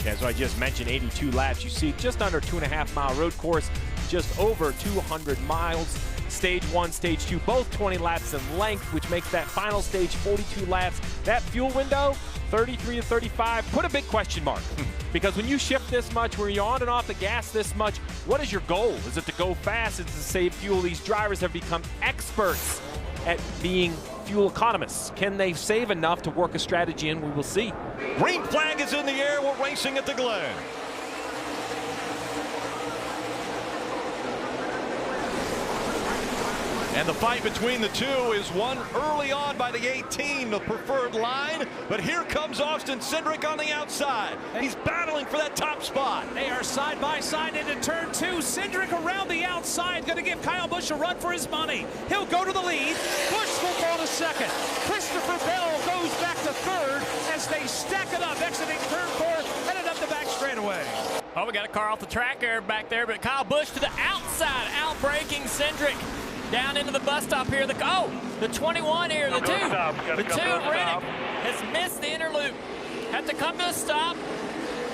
As I just mentioned, 82 laps. You see just under 2.5-mile road course, just over 200 miles. Stage 1, Stage 2, both 20 laps in length, which makes that final stage 42 laps. That fuel window, 33 to 35, put a big question mark. Because when you shift this much, when you're on and off the gas this much, what is your goal? Is it to go fast? Is it to save fuel? These drivers have become experts at being fuel economists. Can they save enough to work a strategy in? We will see. Green flag is in the air. We're racing at the Glen. And the fight between the two is won early on by the 18, the preferred line. But here comes Austin Cindric on the outside. He's battling for that top spot. They are side by side into turn 2. Cindric around the outside, going to give Kyle Busch a run for his money. He'll go to the lead. Busch will go to second. Christopher Bell goes back to third as they stack it up, exiting turn 4, headed up the back straightaway. Oh, we got a car off the track there back there, but Kyle Busch to the outside, outbraking Cindric. Down into the bus stop here. The 21 here. The two of Reddick has missed the inner loop. Had to come to a stop.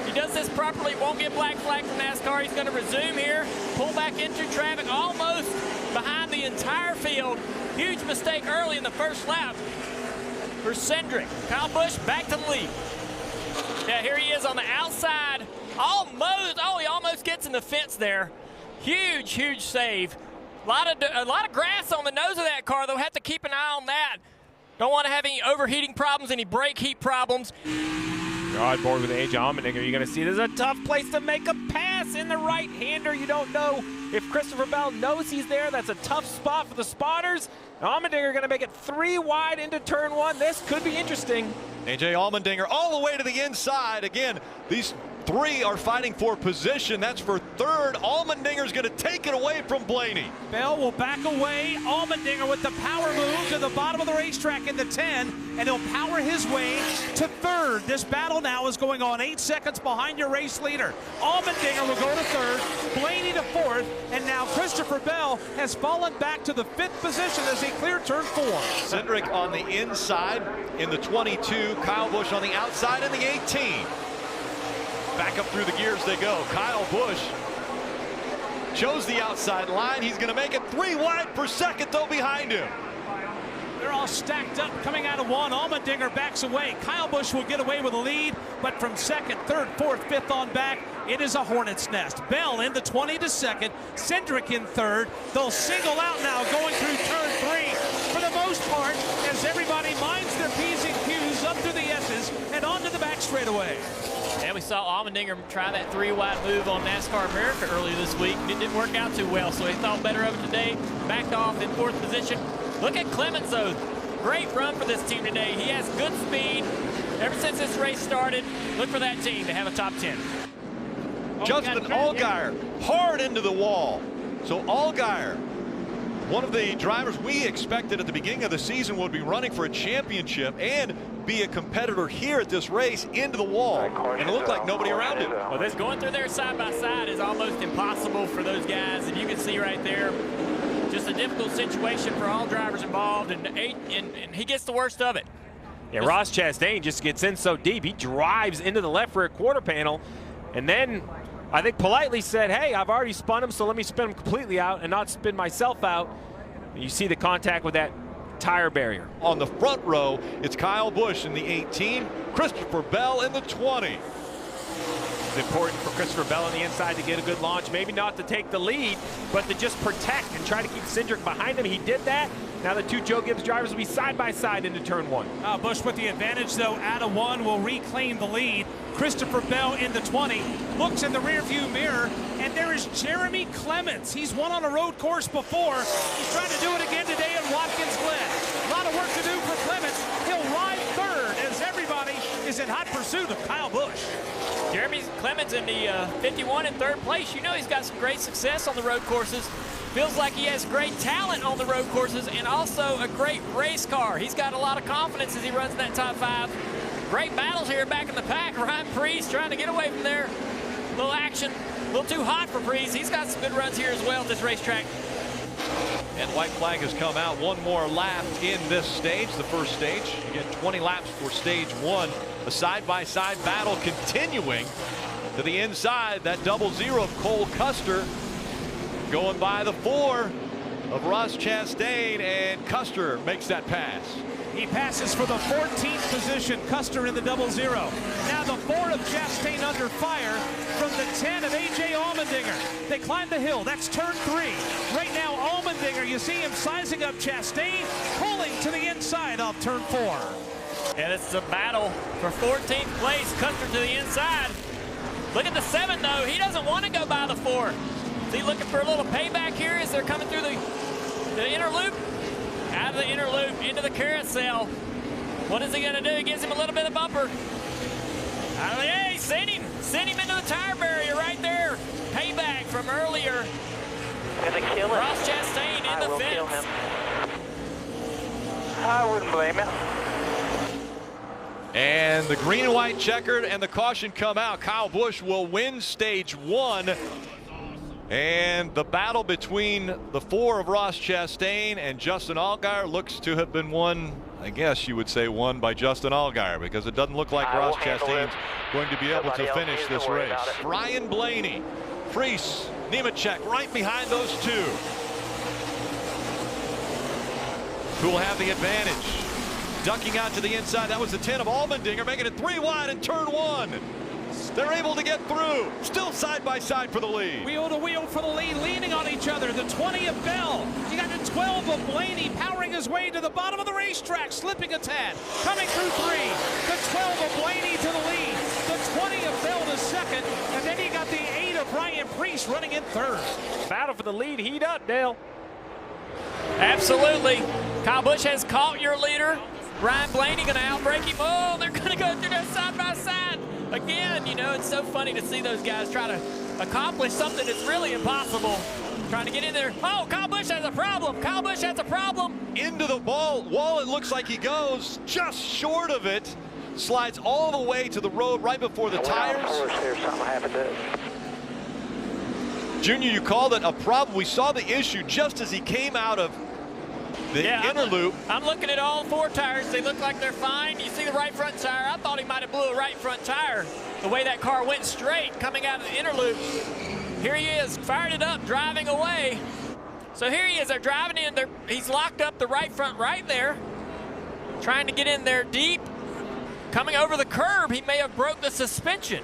He does this properly. Won't get black flag from NASCAR. He's going to resume here. Pull back into traffic, almost behind the entire field. Huge mistake early in the first lap for Cindric. Kyle Busch back to the lead. Yeah, here he is on the outside. Almost. Oh, he almost gets in the fence there. Huge, huge save. A lot of grass on the nose of that car, though. Have to keep an eye on that. Don't want to have any overheating problems, any brake heat problems. You're on board with AJ Allmendinger. You're going to see there's a tough place to make a pass in the right-hander. You don't know if Christopher Bell knows he's there. That's a tough spot for the spotters. Allmendinger going to make it 3 wide into turn 1. This could be interesting. AJ Allmendinger all the way to the inside. Again, these 3 are fighting for position. That's for third. Allmendinger's going to take it away from Blaney. Bell will back away. Allmendinger with the power move to the bottom of the racetrack in the 10, and he'll power his way to third. This battle now is going on 8 seconds behind your race leader. Allmendinger will go to third, Blaney to fourth, and now Christopher Bell has fallen back to the 5th position as he cleared turn 4. Cindric on the inside in the 22, Kyle Busch on the outside in the 18. Back up through the gears they go. Kyle Busch chose the outside line. He's going to make it 3 wide per second, though, behind him. They're all stacked up coming out of 1. Allmendinger backs away. Kyle Busch will get away with a lead, but from 2nd, 3rd, 4th, 5th on back, it is a hornet's nest. Bell in the 20 to 2nd, Cindric in 3rd. They'll single out now going through turn 3 for the most part as everybody minds their P's and Q's up through the S's and onto the back straightaway. And we saw Allmendinger try that 3-wide move on NASCAR America earlier this week. It didn't work out too well, so he thought better of it today. Backed off in 4th position. Look at Clements, though. Great run for this team today. He has good speed. Ever since this race started, look for that team to have a top 10. Justin Allgaier hard into the wall. So Allgaier, one of the drivers we expected at the beginning of the season would be running for a championship and be a competitor here at this race, into the wall, and it looked like nobody around him. Well, this going through there side by side is almost impossible for those guys, and you can see right there just a difficult situation for all drivers involved, and he gets the worst of it. Yeah, Ross Chastain just gets in so deep, he drives into the left rear quarter panel, and then I think politely said, hey, I've already spun him, so let me spin him completely out and not spin myself out. You see the contact with that tire barrier. On the front row, it's Kyle Busch in the 18, Christopher Bell in the 20. It's important for Christopher Bell on the inside to get a good launch, maybe not to take the lead, but to just protect and try to keep Cindric behind him. He did that. Now the 2 Joe Gibbs drivers will be side by side into turn 1. Busch with the advantage, though, out of 1 will reclaim the lead. Christopher Bell in the 20, looks in the rearview mirror, and there is Jeremy Clements. He's won on a road course before. He's trying to do it again today in Watkins Glen. A lot of work to do for Clements. He'll ride third as everybody is in hot pursuit of Kyle Busch. Jeremy Clements in the 51 in 3rd place. You know he's got some great success on the road courses. Feels like he has great talent on the road courses and also a great race car. He's got a lot of confidence as he runs that top 5. Great battles here back in the pack. Ryan Preece trying to get away from there. A little action, a little too hot for Preece. He's got some good runs here as well at this racetrack. And white flag has come out. 1 more lap in this stage, the first stage. You get 20 laps for stage 1. A side-by-side battle continuing To the inside, that 00 of Cole Custer going by the 4 of Ross Chastain, and Custer makes that pass. He passes for the 14th position. Custer in the 00. Now the 4 of Chastain under fire from the 10 of A.J. Allmendinger. They climb the hill. That's turn 3. Right now, Allmendinger, you see him sizing up Chastain, pulling to the inside of turn 4. And it's a battle for 14th place. Custer to the inside. Look at the 7, though. He doesn't want to go by the 4. Is he looking for a little payback here as they're coming through the inner loop? Out of the inner loop, into the carousel. What is he going to do? He gives him a little bit of bumper. Out of the A, send him into the tire barrier right there. Payback from earlier. Gonna kill him. Ross Chastain in the fence. Kill him. I wouldn't blame him. And the green and white checkered and the caution come out. Kyle Busch will win stage 1. And the battle between the 4 of Ross Chastain and Justin Allgaier looks to have been won, I guess you would say won by Justin Allgaier, because it doesn't look like Ross Chastain's going to be able to finish this race. Ryan Blaney, Preece, Nemechek right behind those 2. Who will have the advantage? Ducking out to the inside, that was the 10 of Allmendinger, making it 3 wide in turn 1. They're able to get through. Still side by side for the lead. Wheel to wheel for the lead, leaning on each other. The 20 of Bell. You got the 12 of Blaney powering his way to the bottom of the racetrack, slipping a tad. Coming through 3. The 12 of Blaney to the lead. The 20 of Bell to second. And then you got the 8 of Ryan Preece running in third. Battle for the lead. Heat up, Dale. Absolutely. Kyle Busch has caught your leader. Ryan Blaney going to outbreak him. Oh, they're going to go through there side by side. Again, you know, it's so funny to see those guys try to accomplish something that's really impossible. Trying to get in there. Oh, Kyle Busch has a problem. Kyle Busch has a problem. Into the wall, it looks like he goes just short of it. Slides all the way to the road right before the tires. Here, something happened to it. Junior, you called it a problem. We saw the issue just as he came out of the inner loop. I'm looking at all 4 tires. They look like they're fine. You see the right front tire. I thought he might have blew a right front tire. The way that car went straight coming out of the inner loop. Here he is, fired it up, driving away. So here he is. They're driving in there. He's locked up the right front right there. Trying to get in there deep. Coming over the curb, he may have broke the suspension.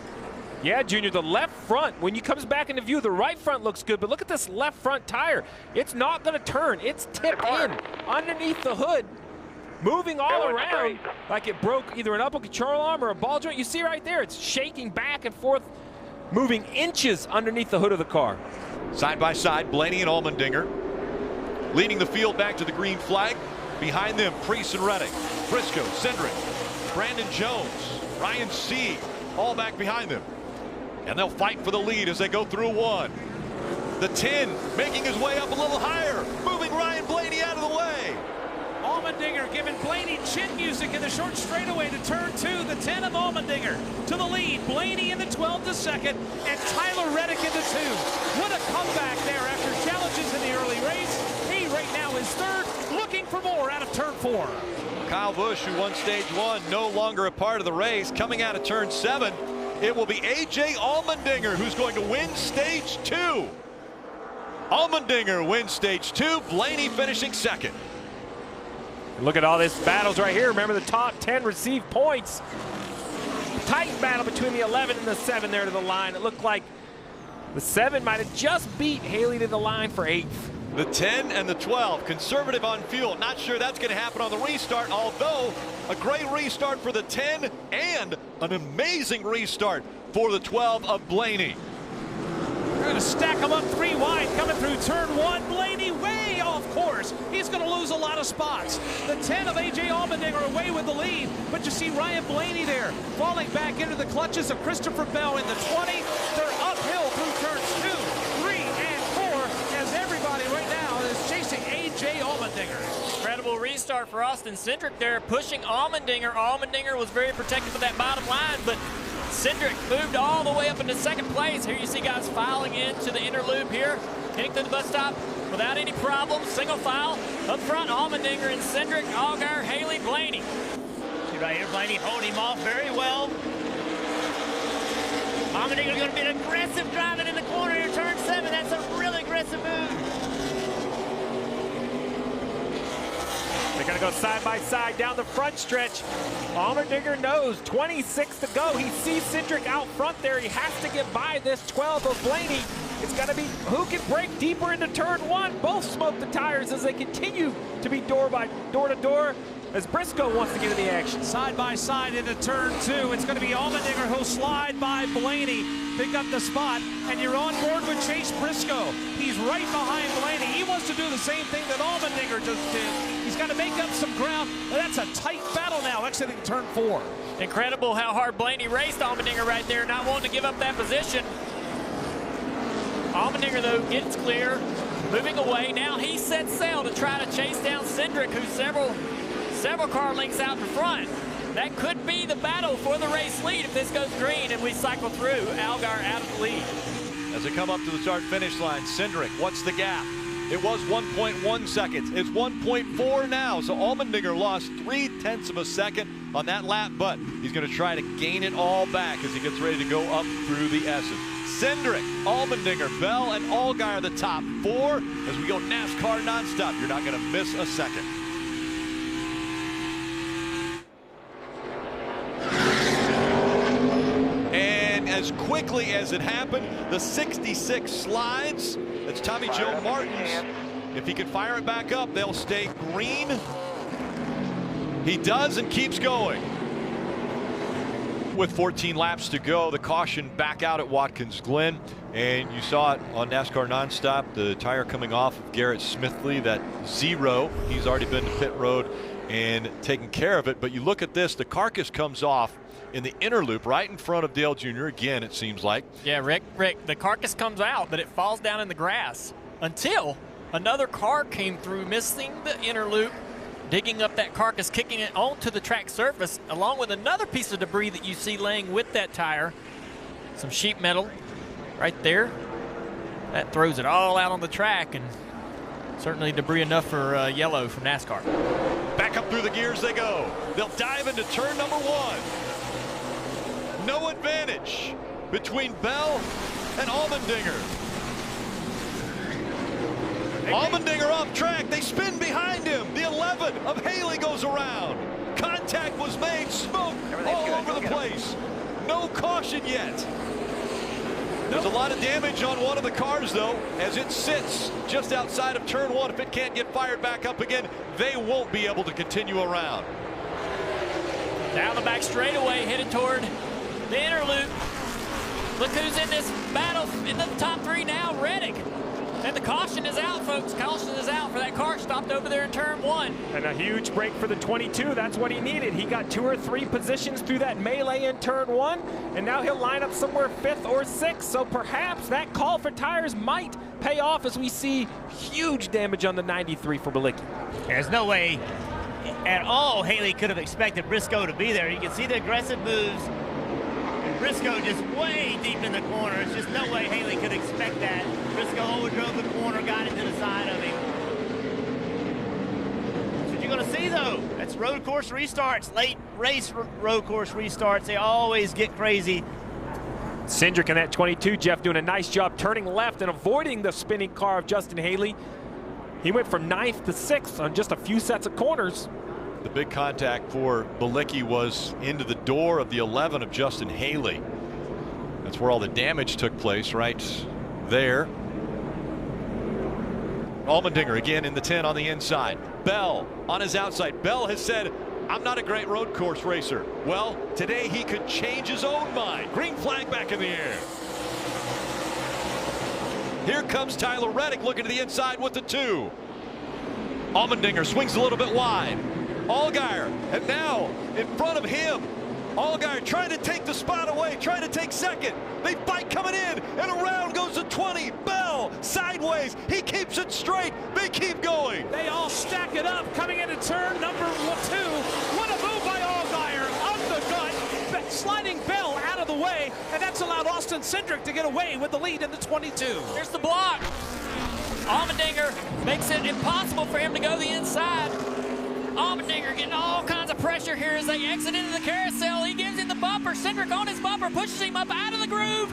Yeah, Junior, the left front, when he comes back into view, the right front looks good, but look at this left front tire. It's not going to turn. It's tipped in underneath the hood, moving all around like it broke either an upper control arm or a ball joint. You see right there, it's shaking back and forth, moving inches underneath the hood of the car. Side by side, Blaney and Allmendinger leading the field back to the green flag. Behind them, Preece and Reddick, Briscoe, Cindric, Brandon Jones, Ryan Sieg, all back behind them. And they'll fight for the lead as they go through 1. The 10 making his way up a little higher, moving Ryan Blaney out of the way. Allmendinger giving Blaney chin music in the short straightaway to turn 2. The 10 of Allmendinger to the lead. Blaney in the 12 to second, and Tyler Reddick in the 2. What a comeback there after challenges in the early race. He right now is third, looking for more out of turn 4. Kyle Busch, who won stage 1, no longer a part of the race. Coming out of turn 7, it will be A.J. Allmendinger who's going to win stage 2. Allmendinger wins stage 2, Blaney finishing second. Look at all these battles right here. Remember, the top 10 receive points. Tight battle between the 11 and the 7 there to the line. It looked like the 7 might have just beat Haley to the line for 8th. The 10 and the 12, conservative on fuel. Not sure that's going to happen on the restart, although a great restart for the 10 and an amazing restart for the 12 of Blaney. We're going to stack them up 3 wide coming through turn 1. Blaney way off course. He's going to lose a lot of spots. The 10 of A.J. Allmendinger away with the lead, but you see Ryan Blaney there falling back into the clutches of Christopher Bell in the 20. They're uphill through turns 2, 3, and 4 as everybody right now is chasing A.J. Allmendinger. Incredible restart for Austin Cindric there, pushing Allmendinger. Allmendinger was very protective of that bottom line, but Cindric moved all the way up into second place. Here you see guys filing into the inner loop here, getting through the bus stop without any problems. Single file up front, Allmendinger and Cindric, Allgaier, Haley, Blaney. See right here, Blaney holding him off very well. Allmendinger's going to be an aggressive driving in the corner in turn 7. That's a really aggressive move. They're going to go side by side down the front stretch. Allmendinger knows 26 to go. He sees Cindric out front there. He has to get by this 12 of Blaney. It's going to be who can break deeper into turn 1. Both smoke the tires as they continue to be door to door as Briscoe wants to get in the action. Side by side into turn 2. It's going to be Allmendinger who'll slide by Blaney, pick up the spot, and you're on board with Chase Briscoe. He's right behind Blaney. He wants to do the same thing that Allmendinger just did. He's got to make up some ground. That's a tight battle now exiting turn 4. Incredible how hard Blaney raced Allmendinger right there, not wanting to give up that position. Allmendinger, though, gets clear, moving away. Now he sets sail to try to chase down Cindric, who's several car lengths out in front. That could be the battle for the race lead if this goes green and we cycle through. Allgaier out of the lead. As they come up to the start-finish line, Cindric, what's the gap? It was 1.1 seconds. It's 1.4 now. So Allmendinger lost 0.3 of a second on that lap, but he's going to try to gain it all back as he gets ready to go up through the S's. Cindric, Allmendinger, Bell, and Allgaier the top 4 as we go NASCAR nonstop. You're not going to miss a second. And as quickly as it happened, the 66 slides. That's Tommy Joe Martin's. If he can fire it back up, they'll stay green. He does and keeps going. With 14 laps to go, the caution back out at Watkins Glen, and you saw it on NASCAR Nonstop, the tire coming off of Garrett Smithley, that 0. He's already been to pit road and taken care of it, but you look at this, the carcass comes off in the inner loop right in front of Dale Jr. again, it seems like. Yeah, Rick, the carcass comes out, but it falls down in the grass until another car came through, missing the inner loop, digging up that carcass, kicking it onto the track surface, along with another piece of debris that you see laying with that tire. Some sheet metal right there. That throws it all out on the track, and certainly debris enough for yellow from NASCAR. Back up through the gears they go. They'll dive into turn number 1. No advantage between Bell and Allmendinger. Allmendinger off track. They spin behind him. The 11 of Haley goes around. Contact was made. Smoke all over the place. No caution yet. There's a lot of damage on one of the cars, though, as it sits just outside of turn 1. If it can't get fired back up again, they won't be able to continue around. Down the back straightaway, headed toward the inner loop. Look who's in this battle in the top 3 now, Reddick. And the caution is out, folks. Caution is out for that car stopped over there in turn 1. And a huge break for the 22. That's what he needed. He got 2 or 3 positions through that melee in turn 1, and now he'll line up somewhere 5th or 6th. So perhaps that call for tires might pay off as we see huge damage on the 93 for Bilicki. There's no way at all Haley could have expected Briscoe to be there. You can see the aggressive moves. Briscoe just way deep in the corner. It's just no way Haley could expect that. Briscoe overdrove the corner, got it to the side of him. That's what you're going to see, though. That's road course restarts, late race road course restarts. They always get crazy. Cindric in that 22, Jeff, doing a nice job turning left and avoiding the spinning car of Justin Haley. He went from 9th to 6th on just a few sets of corners. The big contact for Bilicki was into the door of the 11 of Justin Haley. That's where all the damage took place, right there. Allmendinger again in the 10 on the inside. Bell on his outside. Bell has said, I'm not a great road course racer. Well, today he could change his own mind. Green flag back in the air. Here comes Tyler Reddick looking to the inside with the 2. Allmendinger swings a little bit wide. Allgaier, and now in front of him, Allgaier trying to take the spot away, trying to take second. They fight coming in, and around goes the 20. Bell sideways. He keeps it straight. They keep going. They all stack it up coming into turn number 2. What a move by Allgaier on the gut, sliding Bell out of the way, and that's allowed Austin Cindric to get away with the lead in the 22. There's the block. Allmendinger makes it impossible for him to go the inside. Allmendinger getting all kinds of pressure here as they exit into the carousel. He gives him the bumper. Cindric on his bumper, pushes him up out of the groove,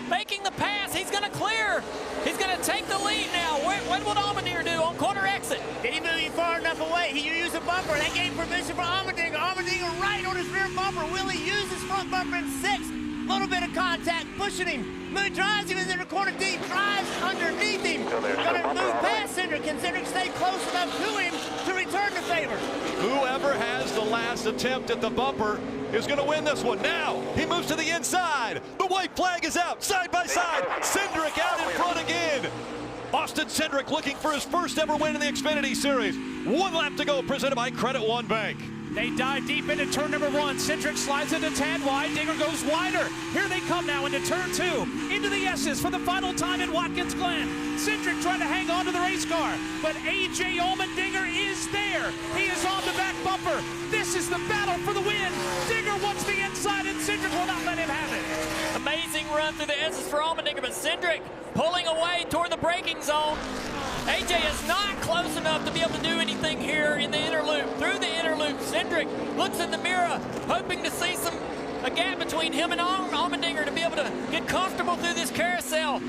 making the pass. He's going to clear. He's going to take the lead now. What will Allmendinger do on corner exit? Did he move him far enough away? He used a bumper. That gave permission for Allmendinger. Allmendinger right on his rear bumper. Will he use his front bumper in 6? Little bit of contact, pushing him. Drives him in the corner deep, drives underneath him. Gonna move past Cindric. Can Cindric stay close enough to him to return the favor? Whoever has the last attempt at the bumper is going to win this one. Now, he moves to the inside. The white flag is out, side by side. Cindric out in front again. Austin Cindric looking for his first ever win in the Xfinity Series. 1 lap to go, presented by Credit One Bank. They dive deep into turn number 1. Cindric slides it a tad wide. Dinger goes wider. Here they come now into turn 2. Into the S's for the final time in Watkins Glen. Cindric trying to hang on to the race car, but A.J. Allmendinger is there. He is on the back bumper. This is the battle for the win. Dinger wants the inside, and Cindric will not let him have it. Amazing run through the S's for Allmendinger, but Cindric pulling away toward the braking zone. AJ is not close enough to be able to do anything here in the inner loop. Through the inner loop, Cindric looks in the mirror, hoping to see a gap between him and Allmendinger to be able to get comfortable through this carousel.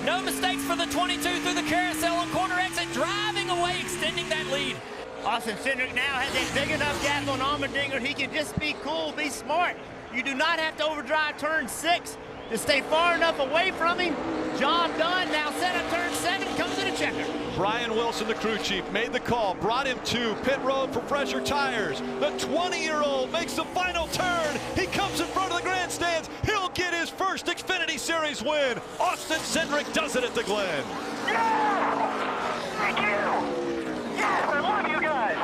No mistakes for the 22 through the carousel on corner exit, driving away, extending that lead. Austin Cindric now has a big enough gap on Allmendinger. He can just be cool, be smart. You do not have to overdrive turn 6 to stay far enough away from him. Job done. Now set up turn 7, comes in a checker. Brian Wilson, the crew chief, made the call, brought him to pit road for fresher tires. The 20-year-old makes the final turn. He comes in front of the grandstands. He'll get his first Xfinity Series win. Austin Cindric does it at the Glen. Yeah! Thank you! Yes, I love you guys!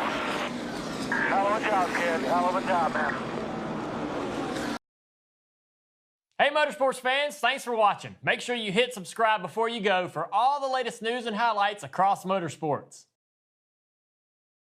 Hell of a job, kid. Hell of a job, man. Hey Motorsports fans, thanks for watching. Make sure you hit subscribe before you go for all the latest news and highlights across motorsports.